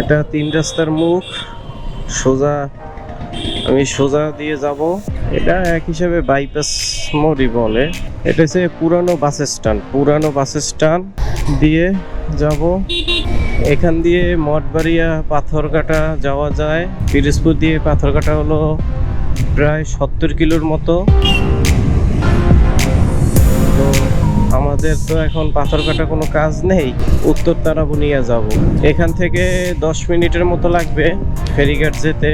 এটা 3 রাস্তার মুখ, সোজা আমি সোজা দিয়ে যাব। এটা এক হিসাবে বাইপাস মোড়ই বলে। এটা হচ্ছে পুরানো বাস স্ট্যান্ড দিয়ে যাব। এখান দিয়ে মঠবাড়িয়া পাথরঘাটা যাওয়া যায়। পিরোজপুর দিয়ে পাথরঘাটা হলো প্রায় 70 কিলোর মতো। তো আমাদের তো এখন পাথরঘাটা কোনো কাজ নেই, উত্তর তারাবুনিয়া যাব। এখান থেকে 10 মিনিটের মতো লাগবে ফেরিঘাট যেতে।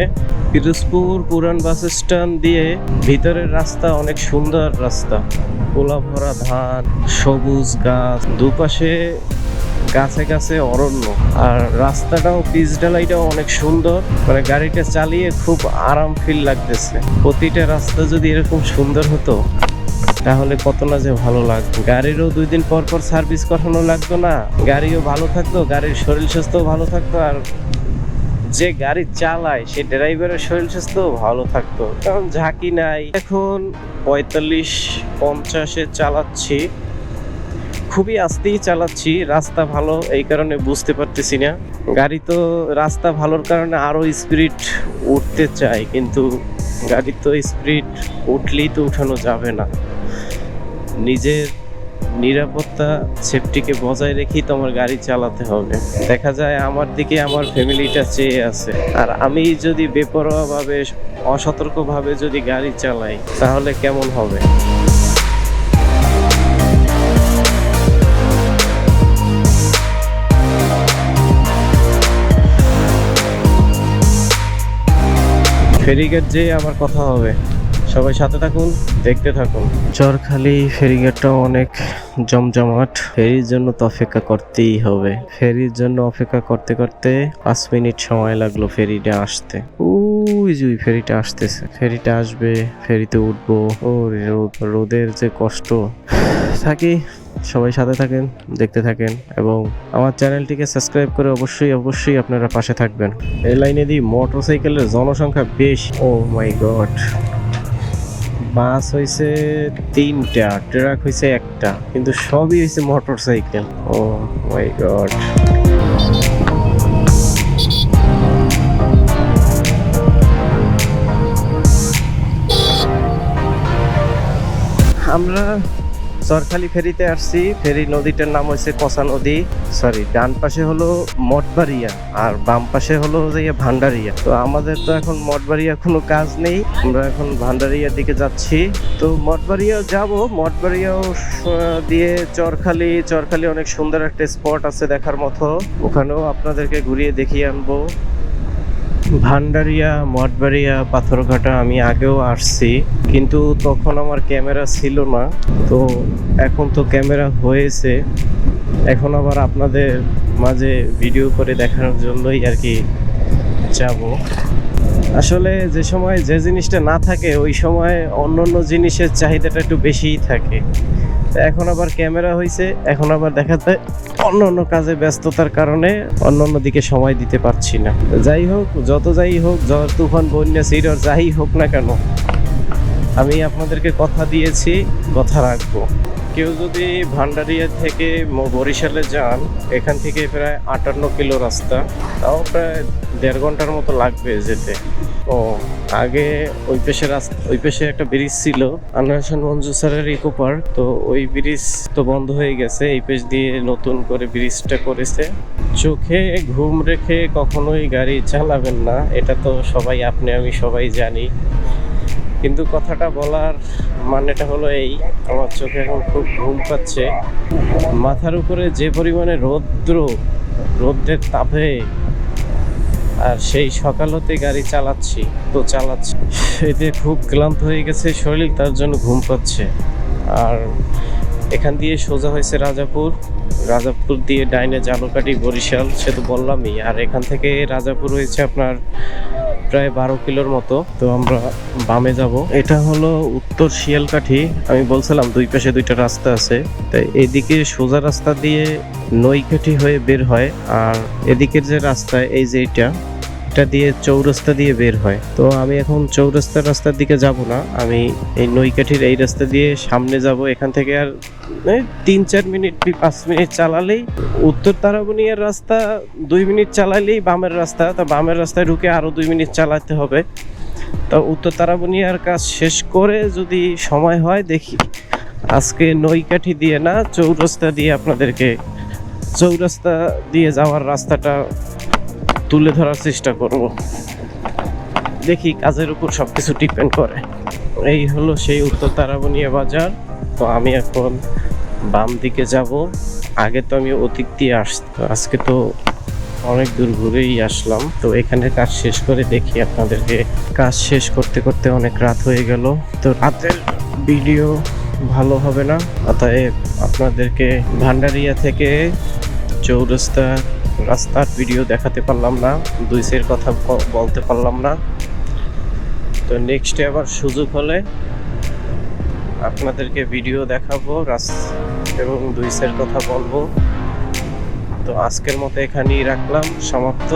পিরোজপুর পুরান বাস স্ট্যান্ড দিয়ে ভিতরের রাস্তা অনেক সুন্দর রাস্তা, গোলা ভরা ধান, সবুজ গাছ, দুপাশে গাছে গাছে অরণ্য। আর রাস্তাটাও পিচ ঢালাইটাও অনেক সুন্দর, মানে গাড়িটা চালিয়ে খুব আরাম ফিল লাগতেছে। প্রতিটা রাস্তা যদি এরকম সুন্দর হতো তাহলে কত না যে ভালো লাগতো। গাড়িরও 2 দিন পর পর সার্ভিস করানো লাগতো না, গাড়িও ভালো থাকতো, গাড়ির শরীর স্বাস্থ্যও ভালো থাকতো, আর যে গাড়ি চালায় সে ড্রাইভারের শরীর স্বাস্থ্য ভালো থাকতো। কারণ ঝাঁকি নাই। এখন 45-50-এ চালাচ্ছি, খুবই আস্তেই চালাচ্ছি। রাস্তা ভালো এই কারণে বুঝতে পারতেছি না। গাড়ি তো রাস্তা ভালোর কারণে আরো স্পিড উঠতে চায়, কিন্তু গাড়ি তো স্পিড উঠলেই তো উঠানো যাবে না। নিজের নিরাপত্তা সেফটিকে বজায় রেখেই তো আমার গাড়ি চালাতে হবে। দেখা যায় আমার দিকে আমার ফ্যামিলিটা চেয়ে আছে, আর আমি যদি বেপরোয়াভাবে অসতর্কভাবে যদি গাড়ি চালাই তাহলে কেমন হবে। ফেরিঘাট যেয়ে আমার কথা হবে, সবাই সাথে থাকুন, দেখতে থাকুন। চরখালি ফেরিঘাটটা অনেক জমজমাট। ফেরির জন্য তো অপেক্ষা করতেই হবে। ফেরির জন্য অপেক্ষা করতে করতে 5 মিনিট সময় লাগলো ফেরিটা আসতে। ওই যে ফেরিটা আসতেছে, ফেরিটা আসবে, ফেরিতে উঠবো। ও রোদের যে কষ্ট। থাকি, সবাই সাথে থাকেন, দেখতে থাকেন, এবং আমার চ্যানেলটিকে সাবস্ক্রাইব করে অবশ্যই আপনারা পাশে থাকবেন। এই লাইনে দিয়ে মোটরসাইকেলের জনসংখ্যা বেশ। ও মাই গড। বাস হয়েছে 3টা, ট্রাক হয়েছে 1টা, কিন্তু সবই হয়েছে মোটরসাইকেল। ও মাই গড। আমরা চরখালি ফেরিতে আসছি। ফেরি নদীটার নাম হচ্ছে কসা নদী। সরি, ডান পাশে হলো মঠবাড়িয়া আর বাম পাশে হলো যে ভান্ডারিয়া। তো আমাদের তো এখন মঠবাড়িয়া কোনো কাজ নেই, আমরা এখন ভান্ডারিয়ার দিকে যাচ্ছি। তো মঠবাড়িয়াও যাব, মঠবাড়িয়াও দিয়ে চরখালি অনেক সুন্দর একটা স্পট আছে দেখার মতো, ওখানেও আপনাদেরকে ঘুরিয়ে দেখিয়ে আনবো। ভান্ডারিয়া, মঠবাড়িয়া, পাথরঘাটা আমি আগেও আসছি, কিন্তু তখন আমার ক্যামেরা ছিল না। তো এখন তো ক্যামেরা হয়েছে, এখন আবার আপনাদের মাঝে ভিডিও করে দেখানোর জন্যই আর কি যাব। আসলে যে সময় যে জিনিসটা না থাকে ওই সময় অন্য জিনিসের চাহিদাটা একটু বেশিই থাকে। এখন আবার ক্যামেরা হয়েছে, এখন আবার দেখা যায় অন্য কাজে ব্যস্ততার কারণে অন্য দিকে সময় দিতে পারছি না। যাই হোক, যাই হোক, ঝড় তুফান বন্যা সিডর যাই হোক না কেন, আমি আপনাদেরকে কথা দিয়েছি, কথা রাখবো। কেউ যদি ভান্ডারিয়া থেকে বরিশালে যান, এখান থেকে প্রায় 58 কিলো রাস্তা, তাও প্রায় 1.5 ঘন্টার মতো লাগবে যেতে। ও আগে ওই পাশে একটা ব্রিজ ছিল, আনোয়ার মঞ্জু স্যারের ইকো পার্ক, তো ওই ব্রিজ তো বন্ধ হয়ে গেছে। এই পেশ দিয়ে নতুন করে ব্রিজটা করেছে। চোখে ঘুম রেখে কখনোই গাড়ি চালাবেন না, এটা তো সবাই, আমি সবাই জানি। কিন্তু কথাটা বলার মানেটা হলো এই, আমার চোখে এখন খুব ঘুম পাচ্ছে। মাথার উপরে যে পরিমাণে রোদ্রের তাপে, আর সেই সকাল হতে গাড়ি চালাচ্ছি এতে খুব ক্লান্ত হয়ে গেছে শরীর, তার জন্য ঘুম পাচ্ছে। আর এখান দিয়ে সোজা হয়েছে রাজাপুর দিয়ে ডাইনে জালকাঠি বরিশাল, সে তো বললামই। আর এখান থেকে রাজাপুর হয়েছে আপনার প্রায় 12 কিলোর মতো। তো আমরা বামে যাব। এটা হলো উত্তর শিয়ালকাঠি। আমি বলছিলাম দুই পাশে 2টা রাস্তা আছে, তাই এদিকে সোজা রাস্তা দিয়ে নইকাঠি হয়ে বের হয়, আর এদিকের যে রাস্তা এই যে একটা দিয়ে চৌরাস্তা দিয়ে বের হয়। তো আমি এখন রাস্তার দিকে যাব না, আমি এই নৈকাঠির এই রাস্তা দিয়ে সামনে যাব। এখান থেকে আর 3-4 মিনিট 5 মিনিট চালালেই উত্তর তারাবুনিয়ার রাস্তা, 2 মিনিট চালালেই বামের রাস্তা। তা বামের রাস্তায় ঢুকে আরো 2 মিনিট চালাতে হবে। তো উত্তর তারাবুনিয়ার কাজ শেষ করে যদি সময় হয় দেখি আজকে নৈকাঠি দিয়ে না চৌরাস্তা দিয়ে আপনাদেরকে চৌরাস্তা দিয়ে যাওয়ার রাস্তাটা তুলে ধরার চেষ্টা করব। দেখি, কাজের উপর সবকিছু ডিপেন্ড করে। এই হলো সেই উত্তর তারাবুনিয়া বাজার। তো আমি এখন বাম দিকে যাব। আগে তো আমি অতীত দিয়ে আজকে তো অনেক দূর ঘুরেই আসলাম। তো এখানে কাজ শেষ করে দেখি আপনাদেরকে। কাজ শেষ করতে করতে অনেক রাত হয়ে গেল, তো রাতের ভিডিও ভালো হবে না, অতএব আপনাদেরকে ভান্ডারিয়া থেকে চৌরাস্তা রাস্তার ভিডিও দেখাতে পারলাম না, দুইসের কথা বলতে পারলাম না। তো নেক্সটে আবার সুযোগ হলে আপনাদেরকে ভিডিও দেখাবো এবং দুইসের কথা বলবো। তো আজকের মতো এখানেই রাখলাম, সমাপ্ত।